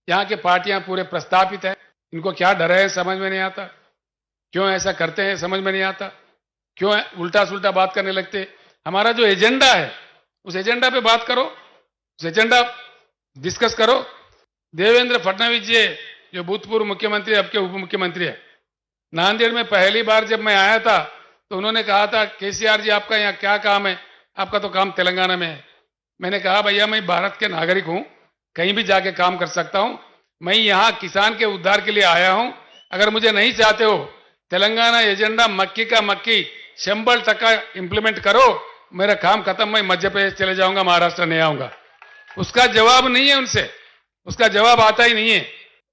यहाँ की पार्टियां पूरे प्रस्तापित है। इनको क्या डर है समझ में नहीं आता, क्यों ऐसा करते हैं समझ में नहीं आता, क्यों उल्टा सुल्टा बात करने लगते। हमारा जो एजेंडा है उस एजेंडा पे बात करो, उस एजेंडा डिस्कस करो। देवेंद्र फडणवीस जी जो भूतपूर्व मुख्यमंत्री अब के उप मुख्यमंत्री है, नांदेड़ में पहली बार जब मैं आया था तो उन्होंने कहा था केसीआर जी आपका यहाँ क्या काम है, आपका तो काम तेलंगाना में है। मैंने कहा भैया मैं भारत के नागरिक हूं, कहीं भी जाके काम कर सकता हूं, मैं यहाँ किसान के उद्धार के लिए आया हूं। अगर मुझे नहीं चाहते हो तेलंगाना एजेंडा मक्की का मक्की 100% इंप्लीमेंट करो, मेरा काम खत्म, मैं मध्य प्रदेश चले जाऊंगा, महाराष्ट्र नहीं आऊंगा। उसका जवाब नहीं है उनसे, उसका जवाब आता ही नहीं है।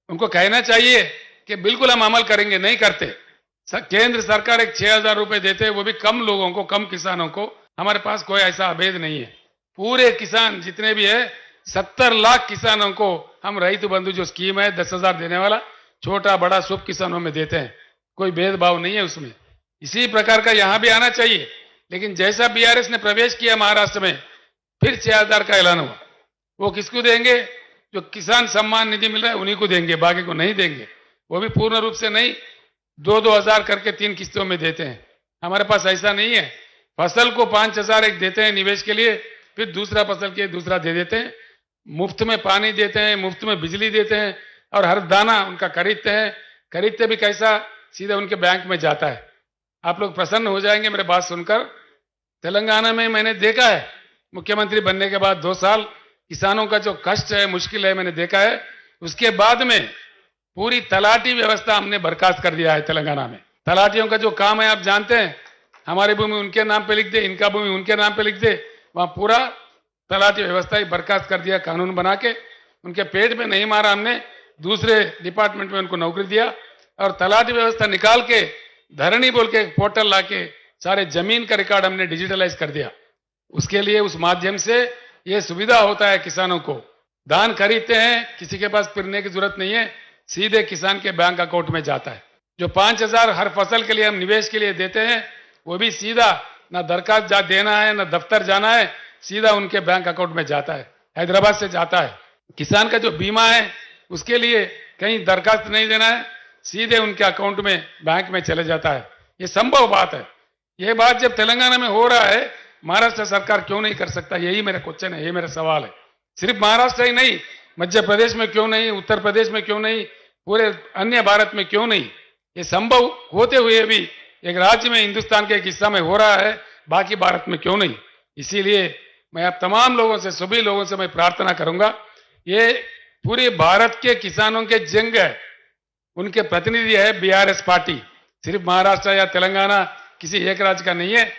उनको कहना चाहिए कि बिल्कुल हम अमल करेंगे, नहीं करते। केंद्र सरकार एक 6,000 रुपए देते हैं, वो भी कम लोगों को, कम किसानों को। हमारे पास कोई ऐसा अभेद नहीं है। पूरे किसान जितने भी है 70 लाख किसानों को हम रईतु बंधु जो स्कीम है 10,000 देने वाला, छोटा बड़ा सब किसानों में देते हैं, कोई भेदभाव नहीं है उसमें। इसी प्रकार का यहां भी आना चाहिए। लेकिन जैसा बीआरएस ने प्रवेश किया महाराष्ट्र में, फिर 6,000 का ऐलान हुआ। वो किसको देंगे? जो किसान सम्मान निधि मिल रहा है उन्हीं को देंगे, बाकी को नहीं देंगे। वो भी पूर्ण रूप से नहीं, 2-2 हजार करके 3 किस्तों में देते हैं। हमारे पास ऐसा नहीं है। फसल को 5,000 एक देते हैं निवेश के लिए, फिर दूसरा फसल के दूसरा दे देते हैं। मुफ्त में पानी देते हैं, मुफ्त में बिजली देते हैं, और हर दाना उनका खरीदते हैं। खरीदते भी कैसा? सीधे उनके बैंक में जाता है। आप लोग प्रसन्न हो जाएंगे मेरे बात सुनकर। तेलंगाना में मैंने देखा है, मुख्यमंत्री बनने के बाद 2 साल किसानों का जो कष्ट है, मुश्किल है, मैंने देखा है। उसके बाद में पूरी तलाटी व्यवस्था हमने बर्खास्त कर दिया है तेलंगाना में। तलाटियों का जो काम है आप जानते हैं, हमारी भूमि उनके नाम पे लिख दे, इनका भूमि उनके नाम पे लिख दे। वहां पूरा तलाटी व्यवस्था ही बर्खास्त कर दिया, कानून बना के। उनके पेट में नहीं मारा हमने, दूसरे डिपार्टमेंट में उनको नौकरी दिया, और तलाटी व्यवस्था निकाल के धरणी बोल के पोर्टल ला के सारे जमीन का रिकॉर्ड हमने डिजिटलाइज कर दिया। उसके लिए उस माध्यम से ये सुविधा होता है किसानों को। धान खरीदते हैं, किसी के पास फिरने की जरूरत नहीं है, सीधे किसान के बैंक अकाउंट में जाता है। जो 5,000 हर फसल के लिए हम निवेश के लिए देते हैं, वो भी सीधा, ना दरखास्त देना है, ना दफ्तर जाना है, सीधा उनके बैंक अकाउंट में जाता है, हैदराबाद से जाता है। किसान का जो बीमा है उसके लिए कहीं दरखास्त नहीं देना है, सीधे उनके अकाउंट में बैंक में चले जाता है। ये संभव बात है। ये बात जब तेलंगाना में हो रहा है, महाराष्ट्र सरकार क्यों नहीं कर सकता? यही मेरा क्वेश्चन है, यही मेरा सवाल है। सिर्फ महाराष्ट्र ही नहीं, मध्य प्रदेश में क्यों नहीं, उत्तर प्रदेश में क्यों नहीं, पूरे अन्य भारत में क्यों नहीं? ये संभव होते हुए भी एक राज्य में, हिंदुस्तान के एक हिस्सा में हो रहा है, बाकी भारत में क्यों नहीं? इसीलिए मैं आप तमाम लोगों से, सभी लोगों से मैं प्रार्थना करूंगा, ये पूरे भारत के किसानों के जंग है, उनके प्रतिनिधि है बीआरएस पार्टी। सिर्फ महाराष्ट्र या तेलंगाना किसी एक राज्य का नहीं है।